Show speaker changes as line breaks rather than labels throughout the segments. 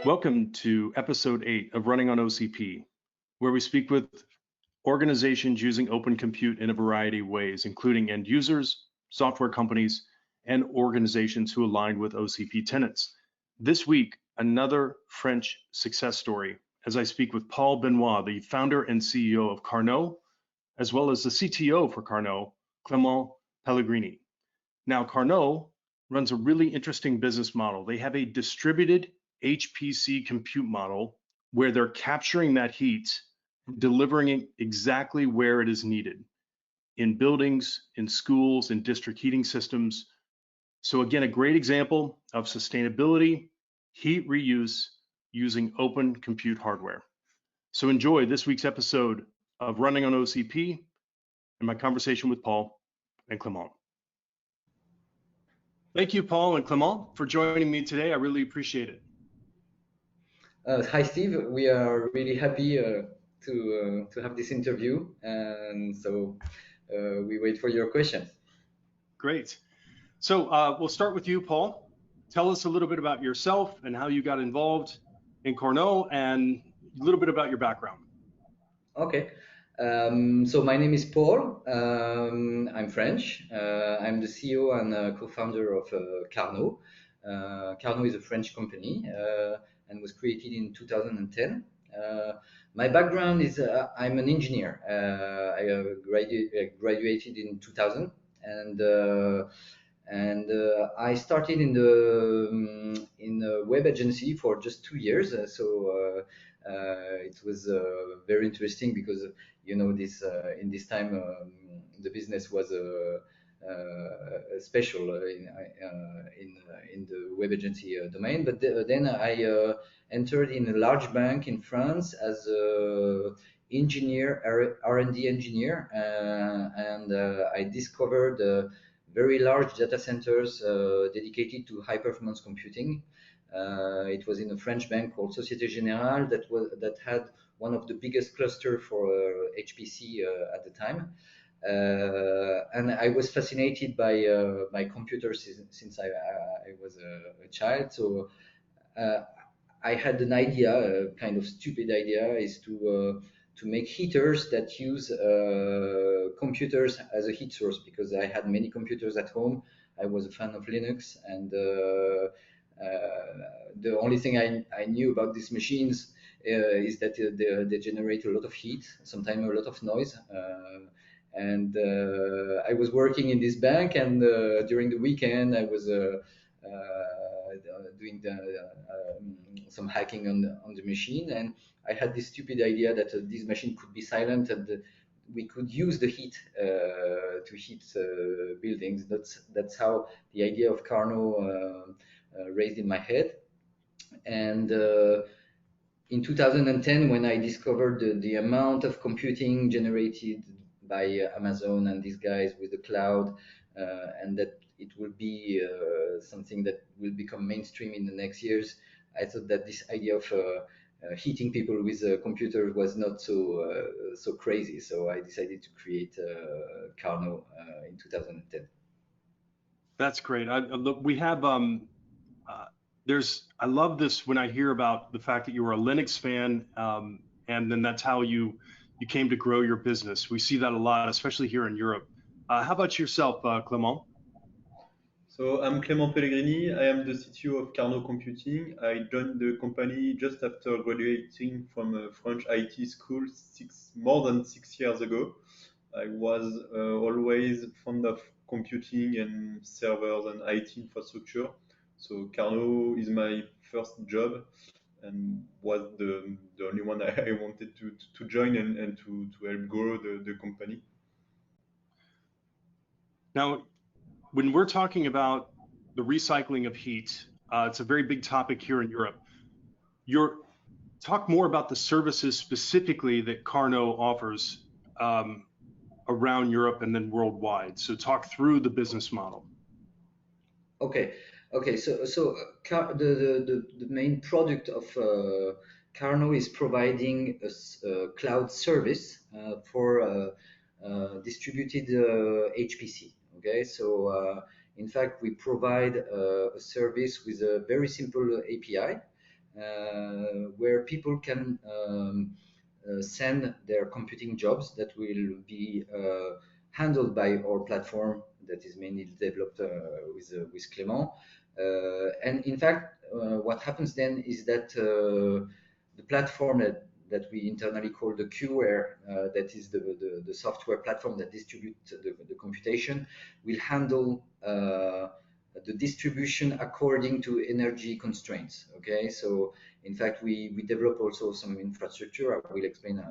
Welcome to episode 8 of Running on OCP, where we speak with organizations using open compute in a variety of ways, including end users, software companies, and organizations who align with OCP tenets. This week, another French success story as I speak with Paul Benoit, the founder and CEO of Qarnot, as well as the CTO for Qarnot, Clement Pellegrini. Now, Qarnot runs a really interesting business model. They have a distributed HPC compute model where they're capturing that heat and delivering it exactly where it is needed in buildings, in schools, in district heating systems. So again, a great example of sustainability, heat reuse using open compute hardware. So enjoy this week's episode of Running on OCP and my conversation with Paul and Clement. Thank you, Paul and Clement, for joining me today. I really appreciate it.
Hi, Steve. We are really happy to have this interview, and so we wait for your questions.
Great. So we'll start with you, Paul. Tell us a little bit about yourself and how you got involved in Qarnot, and a little bit about your background.
Okay. So my name is Paul. I'm French. I'm the CEO and co-founder of Qarnot. Qarnot is a French company and was created in 2010. My background is I'm an engineer. I graduated in 2000, and I started in a web agency for just 2 years. It was very interesting because this in this time the business was special in the web agency domain. But then I entered in a large bank in France as a engineer, R&D engineer, and I discovered very large data centers dedicated to high performance computing. It was in a French bank called Société Générale that had one of the biggest clusters for HPC at the time. And I was fascinated by computers since I was a child. So I had an idea, a kind of stupid idea, is to make heaters that use computers as a heat source, because I had many computers at home. I was a fan of Linux, and the only thing I knew about these machines is that they generate a lot of heat, sometimes a lot of noise. And I was working in this bank, and during the weekend I was doing some hacking on the machine, and I had this stupid idea that this machine could be silent, and we could use the heat to heat buildings. That's how the idea of Qarnot raised in my head. And in 2010, when I discovered the amount of computing generated by Amazon and these guys with the cloud, and that it will be something that will become mainstream in the next years, I thought that this idea of heating people with a computer was not so crazy. So I decided to create Qarnot in 2010.
That's great. We have I love this when I hear about the fact that you were a Linux fan, and then that's how you came to grow your business. We see that a lot, especially here in Europe. How about yourself, Clement?
So I'm Clement Pellegrini. I am the CTO of Qarnot Computing. I joined the company just after graduating from a French IT school more than 6 years ago. I was always fond of computing and servers and IT infrastructure. So Qarnot is my first job and was the only one I wanted to join and to help grow the company.
Now, when we're talking about the recycling of heat, it's a very big topic here in Europe. Talk more about the services specifically that Qarnot offers around Europe and then worldwide. So talk through the business model.
Okay. So the main product of Qarnot is providing a cloud service for distributed HPC. Okay, so in fact we provide a service with a very simple API where people can send their computing jobs that will be handled by our platform that is mainly developed with Clement. And in fact, what happens then is that the platform that we internally call the QWare, that is the software platform that distributes the computation, will handle the distribution according to energy constraints. Okay, so in fact, we develop also some infrastructure. I will explain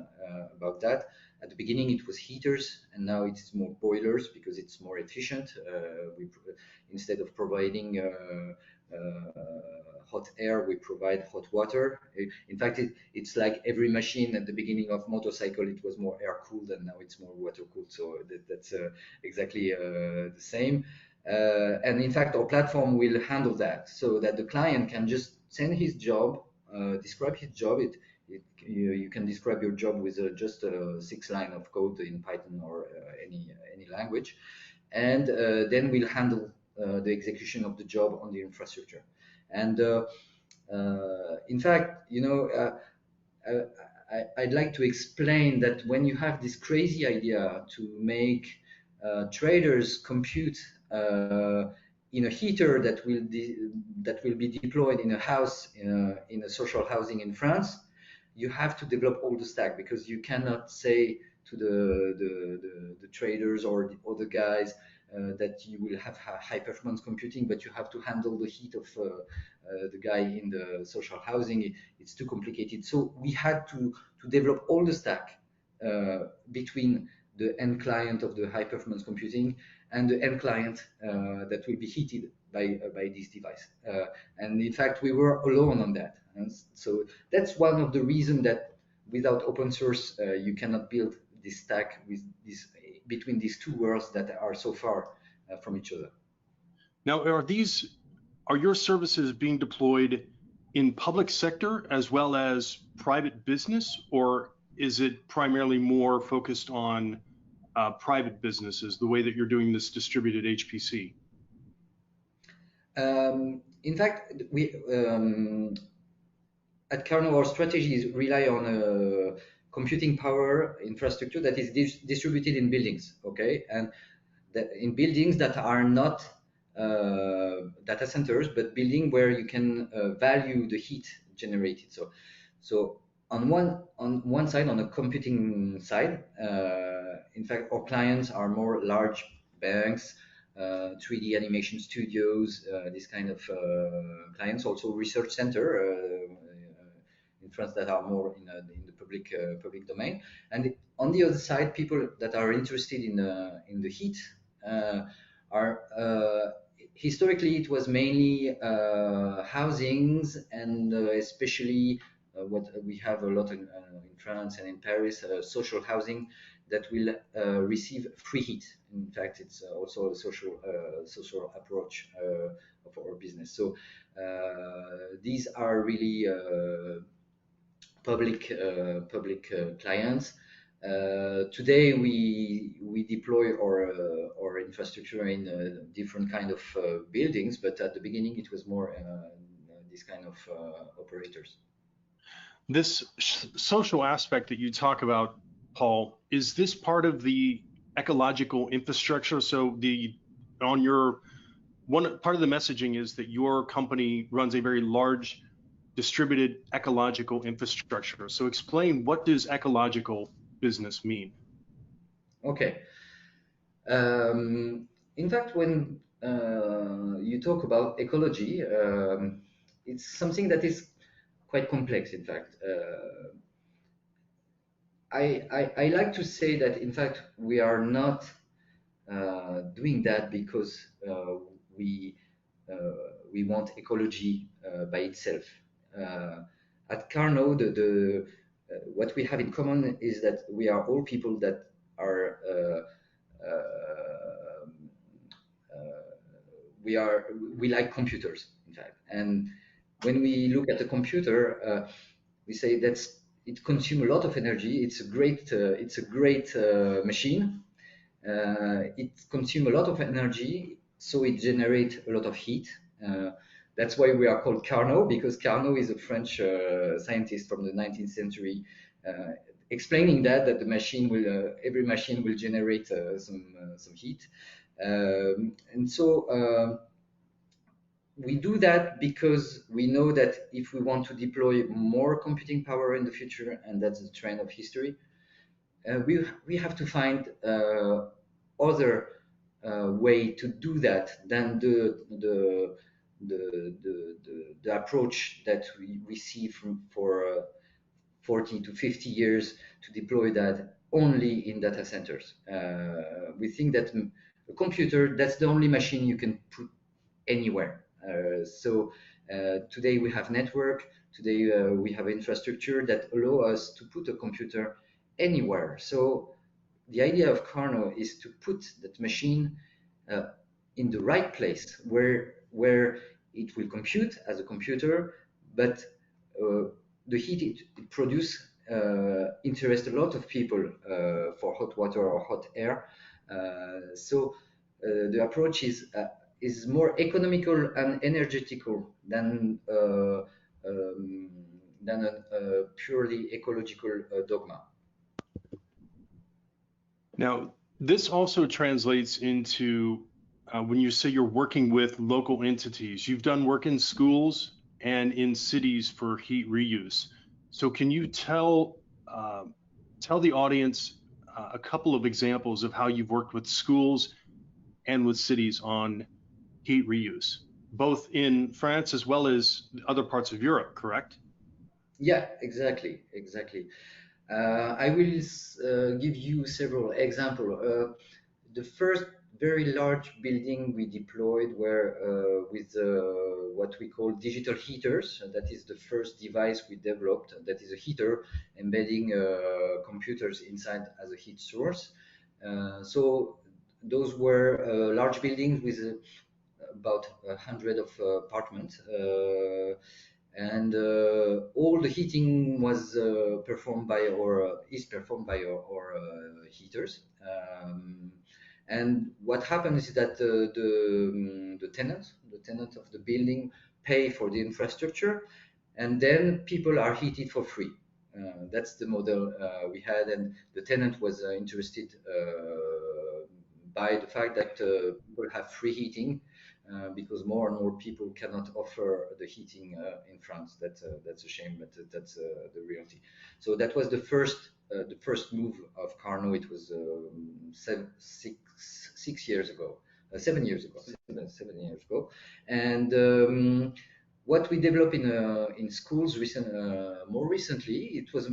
about that. At the beginning, it was heaters, and now it's more boilers because it's more efficient. Instead of providing hot air, we provide hot water. In fact, it's like every machine at the beginning of motorcycle, it was more air cooled, and now it's more water cooled. So that's exactly the same. And in fact, our platform will handle that so that the client can just send his job, describe his job. You can describe your job with just 6 lines of code in Python or any language, and then we'll handle the execution of the job on the infrastructure. And in fact, you know, I'd like to explain that when you have this crazy idea to make traders compute in a heater that will be deployed in a house in a social housing in France, you have to develop all the stack, because you cannot say to the traders or the other guys that you will have high performance computing, but you have to handle the heat of the guy in the social housing. It's too complicated. So we had to develop all the stack between the end client of the high performance computing and the end client that will be heated by this device. And in fact, we were alone on that. And so that's one of the reasons that without open source, you cannot build this stack with this between these two worlds that are so far from each other.
Now, are your services being deployed in public sector as well as private business, or is it primarily more focused on private businesses, the way that you're doing this distributed HPC?
In fact, we at Qarnot, our strategies rely on computing power infrastructure that is distributed in buildings, okay, and that in buildings that are not data centers, but building where you can value the heat generated. So on one side, on the computing side, in fact, our clients are more large banks, 3D animation studios, this kind of clients, also research center in France that are more in the public domain. And on the other side, people that are interested in the heat are historically it was mainly housings, and especially what we have a lot in France and in Paris, social housing that will receive free heat. In fact, it's also a social approach of our business. So these are really public clients. Today we deploy our infrastructure in different kind of buildings, but at the beginning it was more this kind of operators.
This social aspect that you talk about, Paul, is this part of the ecological infrastructure? So one part of the messaging is that your company runs a very large distributed ecological infrastructure. So explain, what does ecological business mean?
Okay. In fact, when you talk about ecology, it's something that is quite complex. In fact, I like to say that in fact we are not doing that because we want ecology by itself. At Qarnot, what we have in common is that we are all people that are we like computers, in fact. And when we look at a computer, we say that it consumes a lot of energy. It's a great machine. It consumes a lot of energy, so it generates a lot of heat. That's why we are called Qarnot, because Qarnot is a French scientist from the 19th century, explaining that the machine will every machine will generate some heat, and so we do that because we know that if we want to deploy more computing power in the future, and that's the trend of history, we have to find other way to do that than the approach that we see for 40 to 50 years to deploy that only in data centers. We think that a computer, that's the only machine you can put anywhere. So today we have network, today we have infrastructure that allow us to put a computer anywhere. So the idea of Qarnot is to put that machine in the right place where it will compute as a computer, but the heat it produces interests a lot of people for hot water or hot air. So the approach is more economical and energetical than a purely ecological dogma.
Now, this also translates into when you say you're working with local entities. You've done work in schools and in cities for heat reuse. So can you tell the audience a couple of examples of how you've worked with schools and with cities on heat reuse, both in France as well as other parts of Europe, correct?
Yeah, exactly. I will give you several examples. The first very large building we deployed were with what we call digital heaters. That is the first device we developed. That is a heater embedding computers inside as a heat source. So those were large buildings with about 100 of apartments. And all the heating was performed by is performed by our heaters. And what happens is that the tenant of the building pay for the infrastructure, and then people are heated for free. That's the model we had, and the tenant was interested by the fact that people have free heating. Because more and more people cannot offer the heating in France. That's a shame, but that's the reality. So that was the first move of Qarnot. It was 6 years ago, 7 years ago, 7 years ago. And what we developed in schools more recently, it was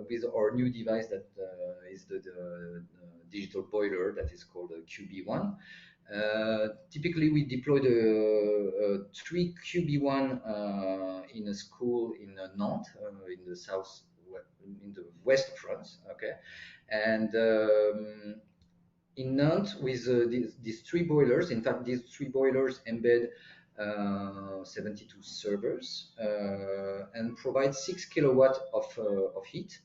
with our new device that is the digital boiler that is called QB1. Typically, we deployed 3 QB1 in a school in Nantes, in the west of France. Okay, and in Nantes, with these 3 boilers, in fact, these 3 boilers embed 72 servers and provide 6 kilowatts of heat.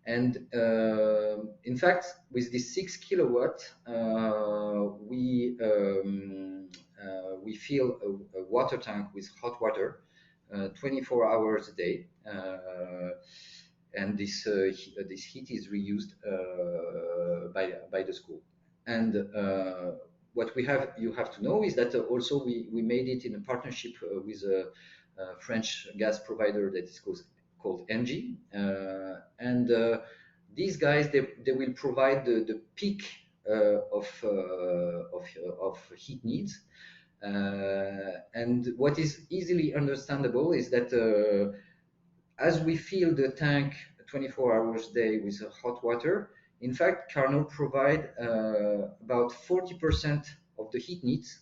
And in fact, with this 6 kilowatt, we fill a water tank with hot water 24 hours a day, and this heat is reused by the school. And what you have to know is that also we made it in a partnership with a French gas provider that is called Engie, and these guys they will provide the peak of heat needs, and what is easily understandable is that as we fill the tank 24 hours a day with hot water, in fact Qarnot provide about 40% of the heat needs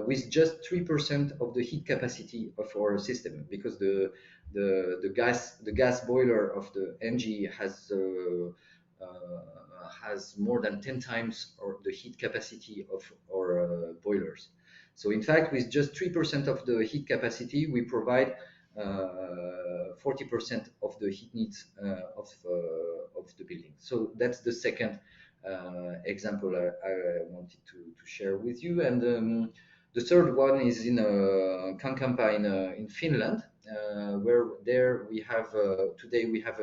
with just 3% of the heat capacity of our system, because the gas boiler of the Engie has more than 10 times the heat capacity of our boilers. So in fact, with just 3% of the heat capacity, we provide 40% of the heat needs of the building. So that's the second example I wanted to share with you. And The third one is in Kankampa in Finland, where there we have today we have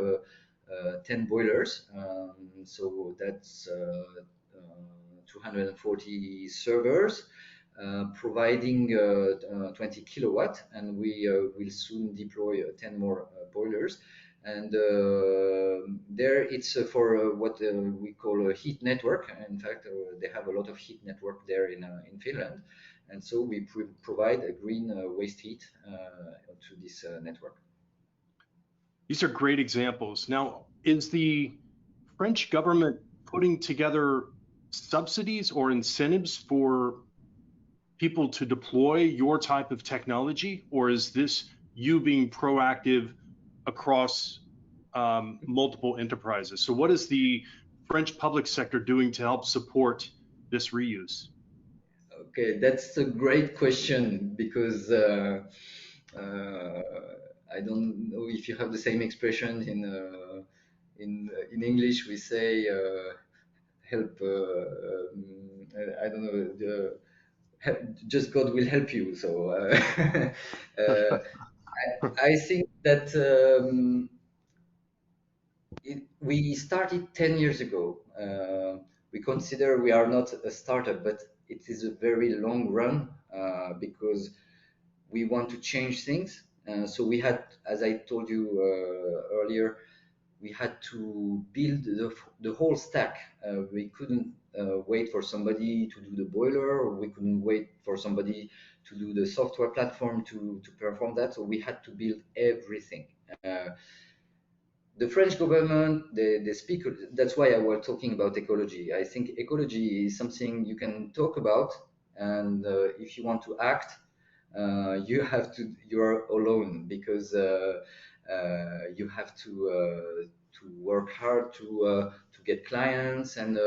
10 boilers. So that's 240 servers. Providing 20 kilowatt, and we will soon deploy 10 more boilers. And there it's for what we call a heat network. In fact, they have a lot of heat network there in Finland. And so we provide a green waste heat to this network.
These are great examples. Now, is the French government putting together subsidies or incentives for people to deploy your type of technology, or is this you being proactive across multiple enterprises? So what is the French public sector doing to help support this reuse?
Okay, that's a great question, because I don't know if you have the same expression in English. We say help. I don't know. Just God will help you. So I think that we started 10 years ago. We consider we are not a startup, but it is a very long run because we want to change things. So we had, as I told you earlier, we had to build the whole stack. We couldn't wait for somebody to do the boiler, or we couldn't wait for somebody to do the software platform to perform that. So we had to build everything. The French government, they speak. That's why I was talking about ecology. I think ecology is something you can talk about, and if you want to act, you have to. You are alone, because you have to work hard to get clients, and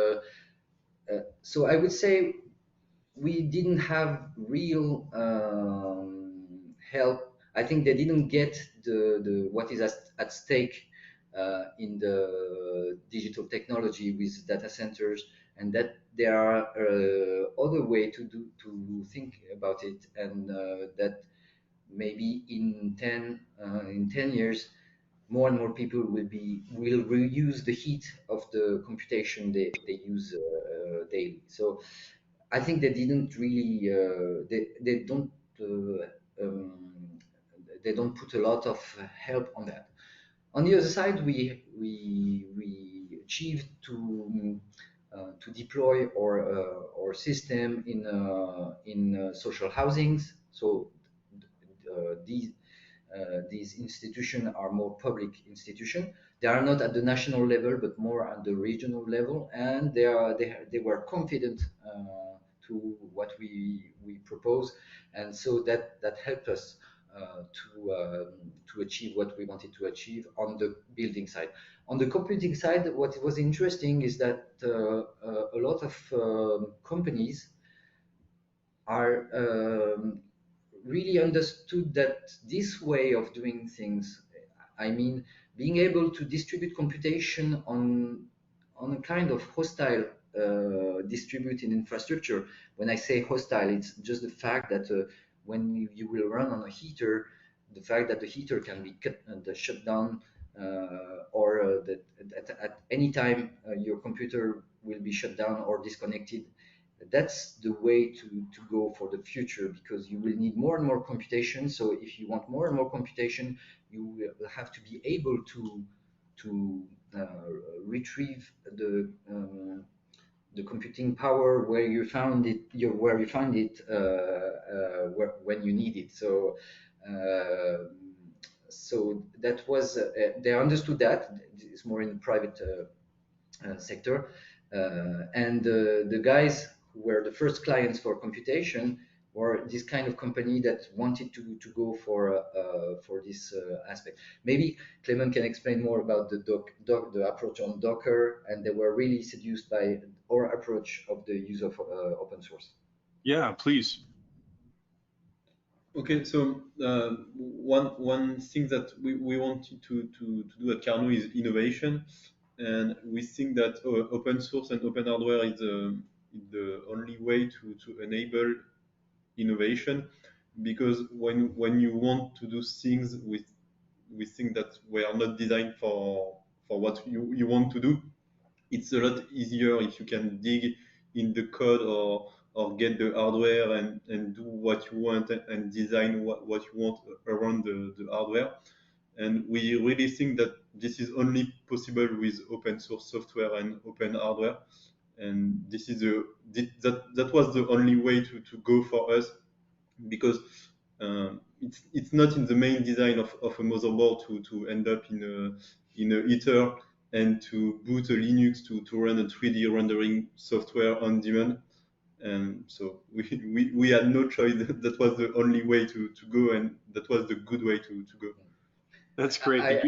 so I would say we didn't have real help. I think they didn't get the what is at stake in the digital technology with data centers, and that there are other way to think about it, and that maybe in 10 years more and more people will reuse the heat of the computation they use daily. So I think they didn't really they don't put a lot of help on that. On the other side, we achieved to deploy our system in social housings. So these institutions are more public institutions. They are not at the national level, but more at the regional level, and they were confident to what we propose, and so that helped us to achieve what we wanted to achieve on the building side. On the computing side, what was interesting is that a lot of companies are really understood that this way of doing things, I mean, being able to distribute computation on a kind of hostile distributed infrastructure. When I say hostile, it's just the fact that when you will run on a heater, the fact that the heater can be shut down, or that at any time your computer will be shut down or disconnected. That's the way to go for the future, because you will need more and more computation. So if you want more and more computation, you will have to be able to retrieve the computing power where you found it, when you need it. So so that was they understood that it's more in the private sector, and the guys who were the first clients for computation were this kind of company that wanted to go for this aspect. Maybe Clement can explain more about the approach on Docker, and they were really seduced by our approach of the use of open source.
Yeah, please.
Okay, so one thing that we wanted to do at Qarnot is innovation, and we think that open source and open hardware is the only way to enable innovation, because when you want to do things with things that were not designed for what you want to do, it's a lot easier if you can dig in the code or get the hardware and do what you want and design what you want around the hardware. And we really think that this is only possible with open source software and open hardware. And this is that was the only way to go for us, because it's not in the main design of a motherboard to end up in a heater and to boot a Linux to run a 3D rendering software on demand. And so we had no choice. That was the only way to go, and that was the good way to go.
That's great.
I,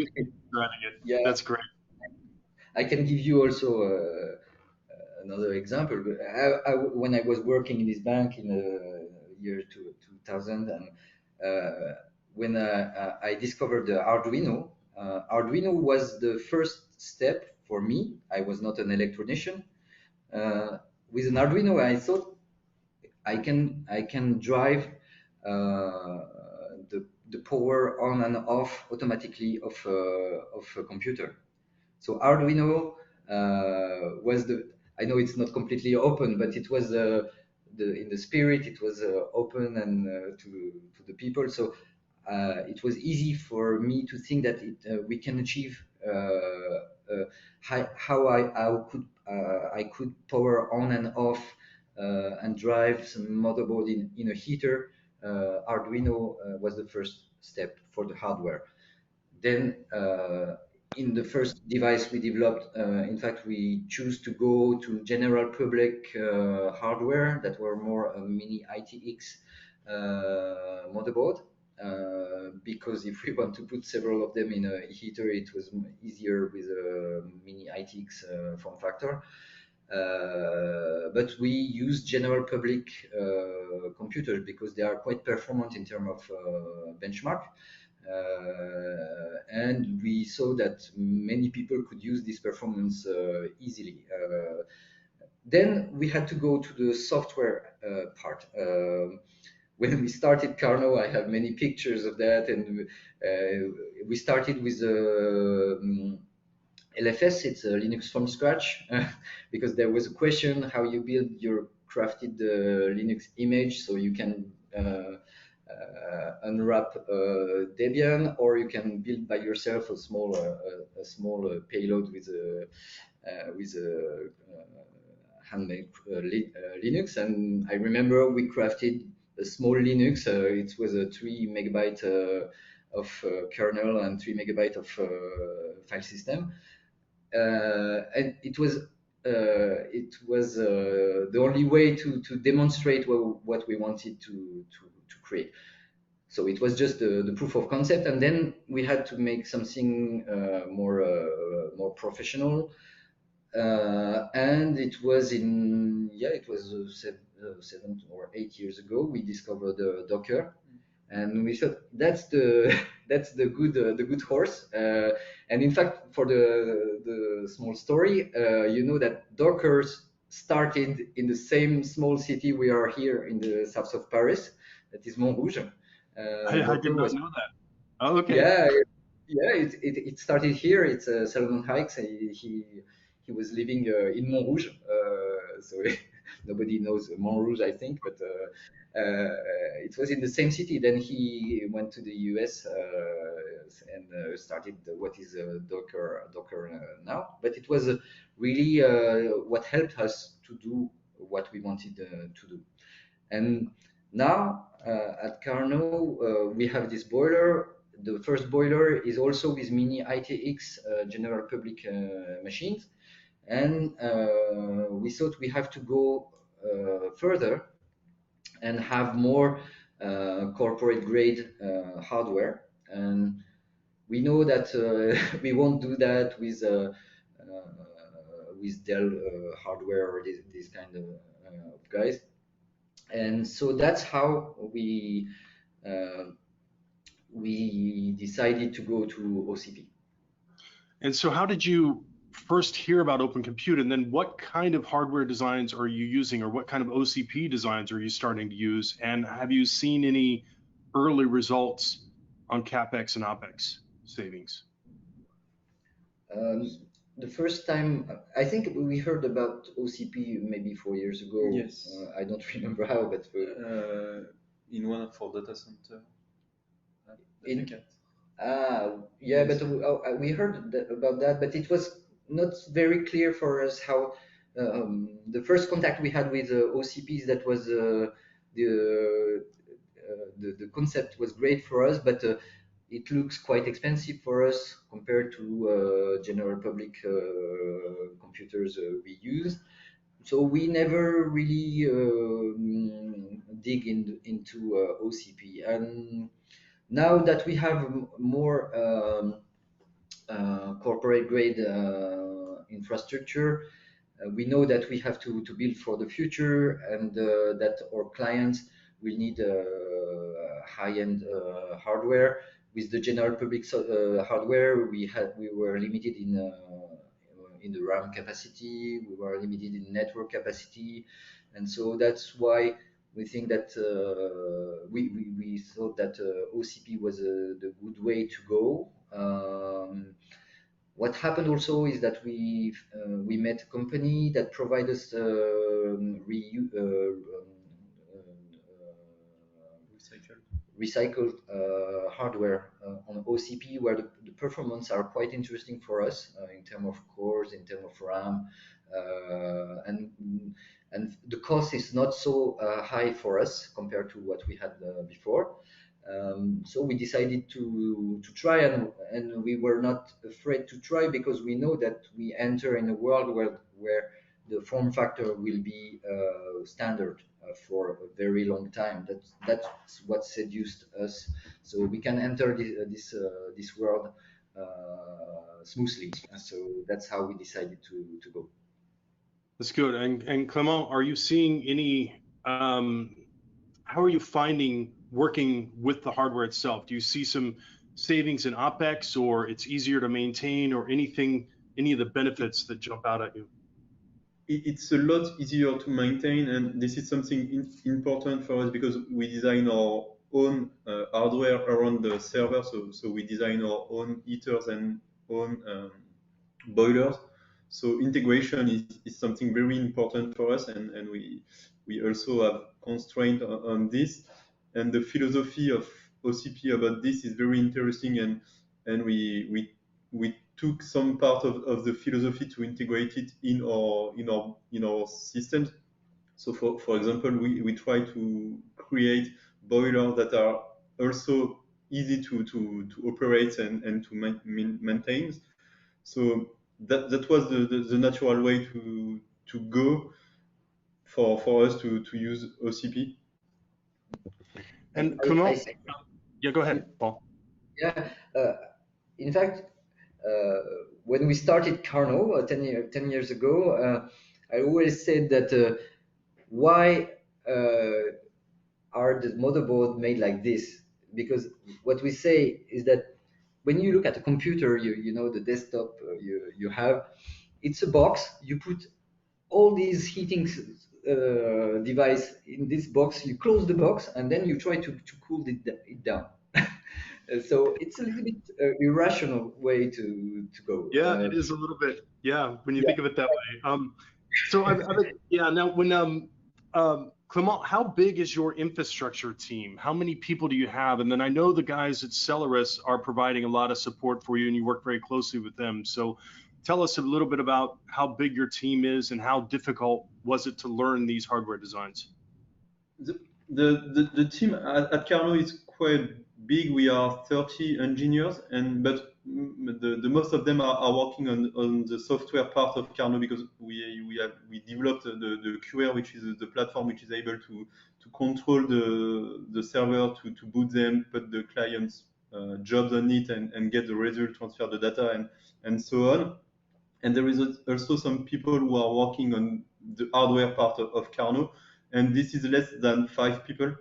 yeah,
That's great.
I can give you also another example. When I was working in this bank in the year 2000, and when I discovered the Arduino, Arduino was the first step for me. I was not an electrician. With an Arduino, I thought I can drive the power on and off automatically of a computer. So Arduino was I know it's not completely open, but it was in the spirit, it was open and to the people. So it was easy for me to think that we can achieve how I could power on and off and drive some motherboard in a heater. Arduino was the first step for the hardware. Then in the first device we developed, in fact, we choose to go to general public hardware that were more a mini ITX motherboard, because if we want to put several of them in a heater, it was easier with a mini ITX form factor. But we use general public computers because they are quite performant in terms of benchmark. And we saw that many people could use this performance easily. Then we had to go to the software part. When we started Qarnot, I have many pictures of that, and we started with LFS. It's a Linux from scratch, because there was a question how you build your crafted Linux image, so you can unwrap Debian, or you can build by yourself a small payload with a handmade Linux. And I remember we crafted a small Linux. It was a 3 megabyte of kernel and 3 megabyte of file system, and it was the only way to demonstrate what we wanted to create. So it was just the proof of concept, and then we had to make something more professional. And it was it was 7 or 8 years ago we discovered Docker, and we thought that's the good horse. And in fact, for the small story, you know that Docker started in the same small city we are here in the south of Paris, that is Montrouge.
I did not know that. Oh, okay.
Yeah, it started here. It's Salomon Hikes. He was living in Montrouge, so nobody knows Montrouge, I think, but it was in the same city. Then he went to the US and started what is Docker now. But it was really what helped us to do what we wanted to do. And now at Qarnot, we have this boiler. The first boiler is also with mini ITX general public machines. And we thought we have to go further and have more corporate grade hardware. And we know that we won't do that with Dell hardware or this kind of guys. And so that's how we decided to go to OCP.
And so how did you first hear about open compute, and then what kind of hardware designs are you using, or what kind of OCP designs are you starting to use? And have you seen any early results on CapEx and OpEx savings?
The first time, I think we heard about OCP maybe 4 years ago.
Yes.
I don't remember how, but
in one of our data center.
yeah,
Yes.
but we heard about that, but it was not very clear for us how the first contact we had with OCPs, that was the concept was great for us, but it looks quite expensive for us compared to general public computers we use. So we never really dig into OCP. And now that we have more corporate grade infrastructure, we know that we have to build for the future, and that our clients will need high-end hardware. With the general public hardware, we were limited in the RAM capacity, we were limited in network capacity, and so that's why we think that we thought that OCP was the good way to go. What happened also is that we met a company that provide us recycled hardware on OCP, where the performance are quite interesting for us in terms of cores, in terms of RAM, and the cost is not so high for us compared to what we had before. So we decided to try, and we were not afraid to try, because we know that we enter in a world where the form factor will be standard for a very long time. That's what seduced us. So we can enter this world smoothly. So that's how we decided to go.
That's good. And Clement, are you seeing any? How are you finding working with the hardware itself? Do you see some savings in OpEx, or it's easier to maintain, or any of the benefits that jump out at you?
It's a lot easier to maintain, and this is something important for us, because we design our own hardware around the server. So we design our own heaters and own boilers. So integration is something very important for us, and we also have constraint on this. And the philosophy of OCP about this is very interesting, and we took some part of the philosophy to integrate it in our systems. So for example, we try to create boilers that are also easy to operate and to maintain. So that was the natural way to go for us to use OCP.
And Clement, yeah, go ahead, Paul.
Yeah, in fact, when we started Qarnot 10 years ago, I always said that why are the motherboard made like this? Because what we say is that when you look at a computer, you know, the desktop you have, it's a box. You put all these heating device in this box, you close the box, and then you try to cool it down. So it's a little bit irrational way to go.
Yeah, it is a little bit. Yeah, when you think of it that way. So yeah. Now, when Clement, how big is your infrastructure team? How many people do you have? And then I know the guys at Celerus are providing a lot of support for you, and you work very closely with them. So tell us a little bit about how big your team is, and how difficult was it to learn these hardware designs?
The team at Qarnot is quite big. We are 30 engineers, but the most of them are working on the software part of Qarnot, because we developed the QR, which is the platform which is able to control the server, to boot them, put the client's jobs on it, and get the result, transfer the data, and so on. And there is also some people who are working on the hardware part of Qarnot, and this is less than 5 people.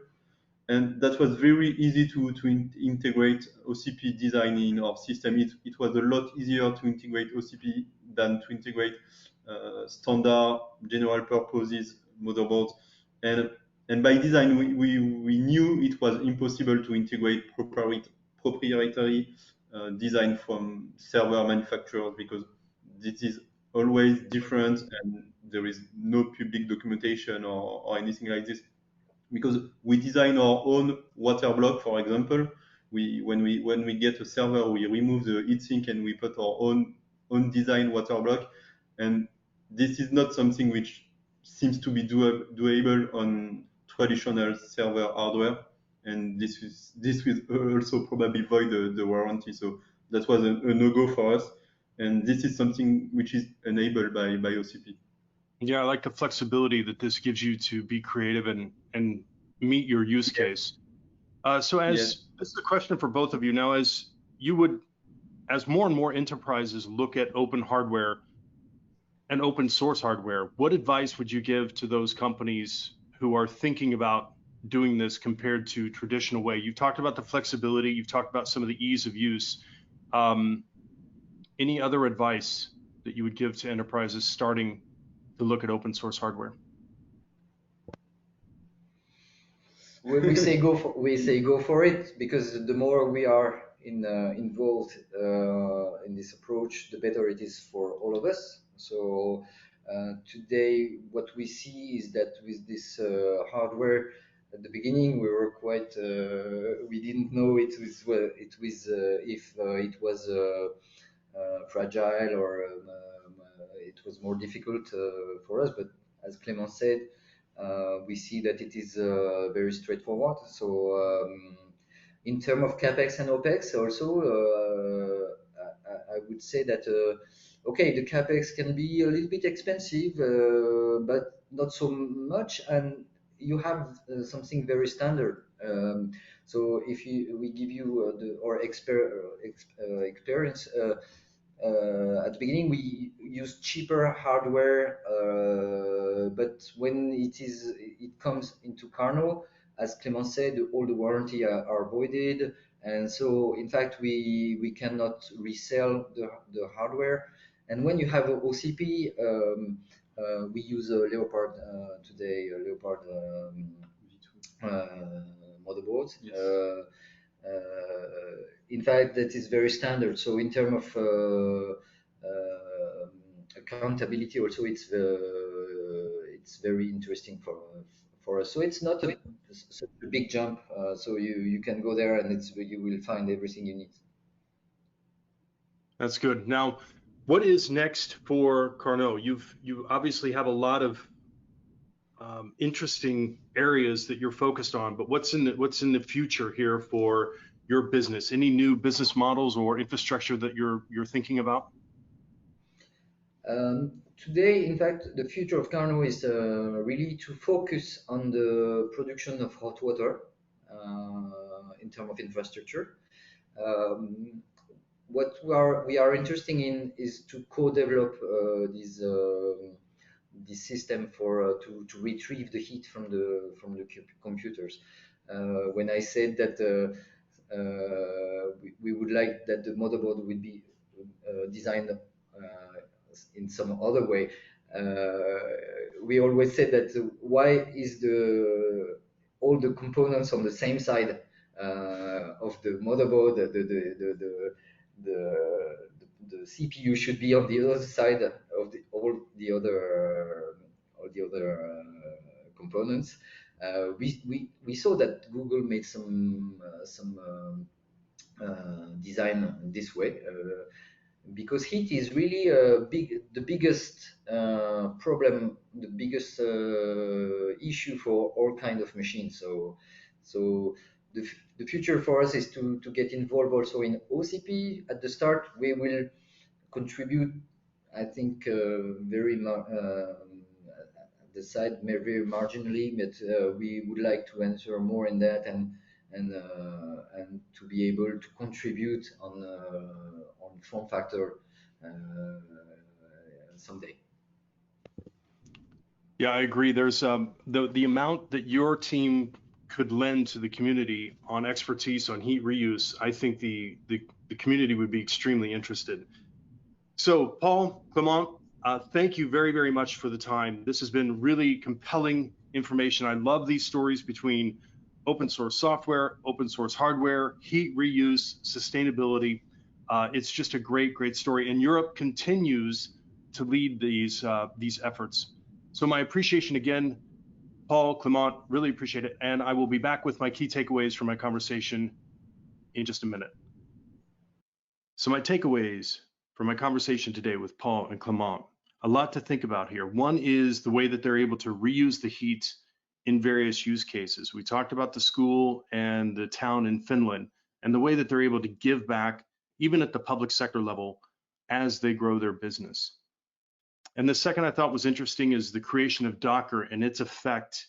And that was very easy to integrate OCP design in our system. It was a lot easier to integrate OCP than to integrate standard general purposes motherboards. And by design, we knew it was impossible to integrate proprietary design from server manufacturers, because this is always different and there is no public documentation or anything like this. Because we design our own water block, for example. When we get a server, we remove the heatsink and we put our own design water block. And this is not something which seems to be doable on traditional server hardware. And this will also probably void the warranty. So that was a no-go for us. And this is something which is enabled by OCP.
Yeah, I like the flexibility that this gives you to be creative and meet your use case. So this is a question for both of you now, as more and more enterprises look at open hardware and open source hardware, what advice would you give to those companies who are thinking about doing this compared to traditional way? You've talked about the flexibility, you've talked about some of the ease of use. Any other advice that you would give to enterprises starting to look at open source hardware?
We say go for it, because the more we are involved in this approach, the better it is for all of us. So today, what we see is that with this hardware, at the beginning we were quite we didn't know if it was fragile, or it was more difficult for us. But as Clement said, we see that it is very straightforward. So in terms of capex and opex, also I would say that okay, the capex can be a little bit expensive, but not so much, and you have something very standard. So if we give you our experience. At the beginning, we use cheaper hardware, but when it comes into Qarnot, as Clement said, all the warranty are voided, and so in fact we cannot resell the hardware. And when you have OCP, we use a Leopard today, Leopard motherboards.
Yes.
In fact, that is very standard. So in terms of accountability, also it's very interesting for us. So it's not such a big jump. So you can go there and you will find everything you need.
That's good. Now, what is next for Qarnot? You obviously have a lot of interesting areas that you're focused on, but what's in the future here for your business? Any new business models or infrastructure that you're thinking about?
Today, in fact, the future of Qarnot is really to focus on the production of hot water in terms of infrastructure. What we are interested in is to co-develop this system for to retrieve the heat from the computers. When I said that we would like that the motherboard would be designed in some other way, we always said that why is all the components on the same side of the motherboard, the CPU should be on the other side of all the other components. We saw that Google made some design this way, because heat is really the biggest problem, the biggest issue for all kind of machines. So the future for us is to get involved also in OCP. At the start, we will contribute, I think, very the side very marginally, but we would like to enter more in that and to be able to contribute on form factor someday.
Yeah, I agree. There's the amount that your team could lend to the community on expertise on heat reuse, I think the community would be extremely interested. So Paul, Clement, thank you very, very much for the time. This has been really compelling information. I love these stories between open source software, open source hardware, heat reuse, sustainability. It's just a great, great story. And Europe continues to lead these efforts. So my appreciation again, Paul, Clement, really appreciate it. And I will be back with my key takeaways from my conversation in just a minute. So my takeaways from my conversation today with Paul and Clement, a lot to think about here. One is the way that they're able to reuse the heat in various use cases. We talked about the school and the town in Finland and the way that they're able to give back even at the public sector level as they grow their business. And the second I thought was interesting is the creation of Docker and its effect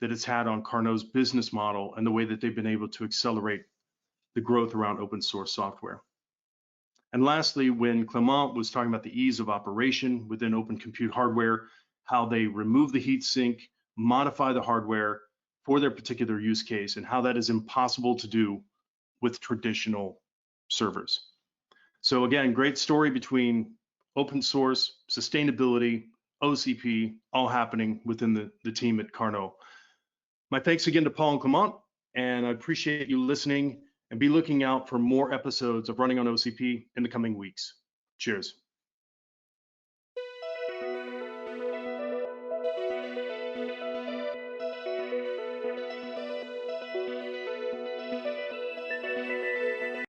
that it's had on Qarnot's business model and the way that they've been able to accelerate the growth around open source software. And lastly, when Clement was talking about the ease of operation within open compute hardware, how they remove the heat sink, modify the hardware for their particular use case, and how that is impossible to do with traditional servers. So again, great story between open source, sustainability, OCP, all happening within the team at Qarnot. My thanks again to Paul and Clement, and I appreciate you listening, and be looking out for more episodes of Running on OCP in the coming weeks. Cheers.